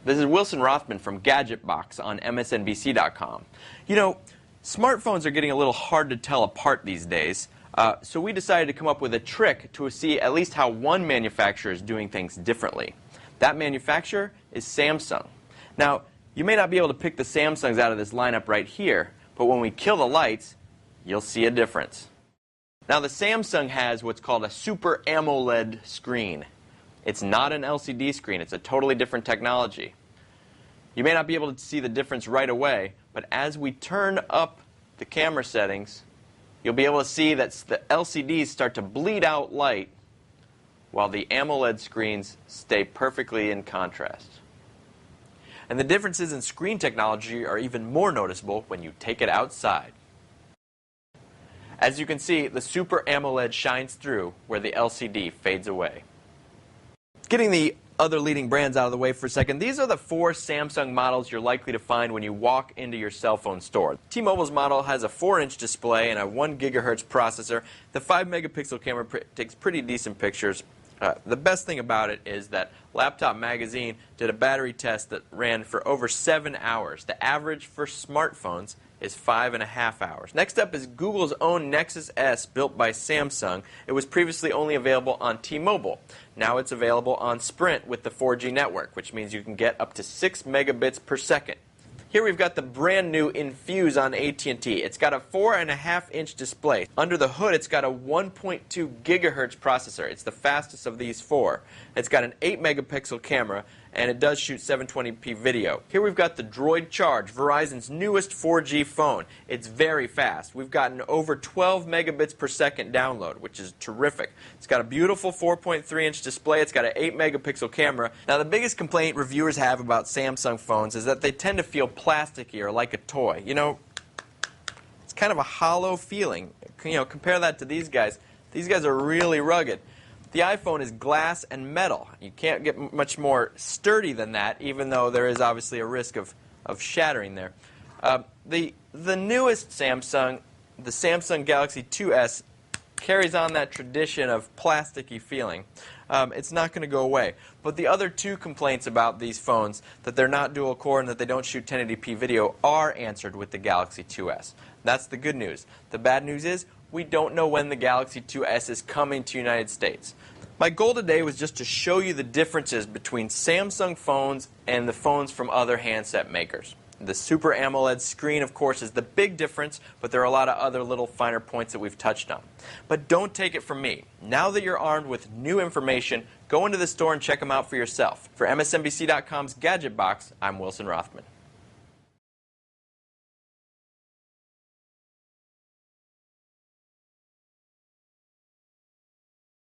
This is Wilson Rothman from Gadget Box on MSNBC.com. You know, smartphones are getting a little hard to tell apart these days, so we decided to come up with a trick to see at least how one manufacturer is doing things differently. That manufacturer is Samsung. Now, you may not be able to pick the Samsungs out of this lineup right here, but when we kill the lights, you'll see a difference. Now, the Samsung has what's called a Super AMOLED screen. It's not an LCD screen. It's a totally different technology. You may not be able to see the difference right away, but as we turn up the camera settings, you'll be able to see that the LCDs start to bleed out light while the AMOLED screens stay perfectly in contrast. And the differences in screen technology are even more noticeable when you take it outside. As you can see, the Super AMOLED shines through where the LCD fades away. Getting the other leading brands out of the way for a second, these are the 4 Samsung models you're likely to find when you walk into your cell phone store. T-Mobile's model has a 4-inch display and a 1 gigahertz processor. The 5-megapixel camera takes pretty decent pictures. The best thing about it is that Laptop Magazine did a battery test that ran for over 7 hours. The average for smartphones is 5.5 hours. Next up is Google's own Nexus S, built by Samsung. It was previously only available on T-Mobile. Now it's available on Sprint with the 4G network, which means you can get up to 6 megabits per second. Here we've got the brand new Infuse on AT&T. It's got a 4.5-inch display. Under the hood, it's got a 1.2 gigahertz processor. It's the fastest of these 4. It's got an 8-megapixel camera, and it does shoot 720p video. Here we've got the Droid Charge, Verizon's newest 4G phone. It's very fast. We've gotten over 12 megabits per second download, which is terrific. It's got a beautiful 4.3-inch display. It's got an 8-megapixel camera. Now, the biggest complaint reviewers have about Samsung phones is that they tend to feel plasticky or like a toy. You know, it's kind of a hollow feeling. You know, compare that to these guys. These guys are really rugged. The iPhone is glass and metal. You can't get much more sturdy than that, even though there is obviously a risk of shattering there. The newest Samsung, the Samsung Galaxy 2S, carries on that tradition of plasticky feeling. It's not going to go away. But the other 2 complaints about these phones, that they're not dual core and that they don't shoot 1080p video, are answered with the Galaxy 2S. That's the good news. The bad news is we don't know when the Galaxy 2S is coming to the United States. My goal today was just to show you the differences between Samsung phones and the phones from other handset makers. The Super AMOLED screen, of course, is the big difference, but there are a lot of other little finer points that we've touched on. But don't take it from me. Now that you're armed with new information, go into the store and check them out for yourself. For MSNBC.com's Gadget Box, I'm Wilson Rothman.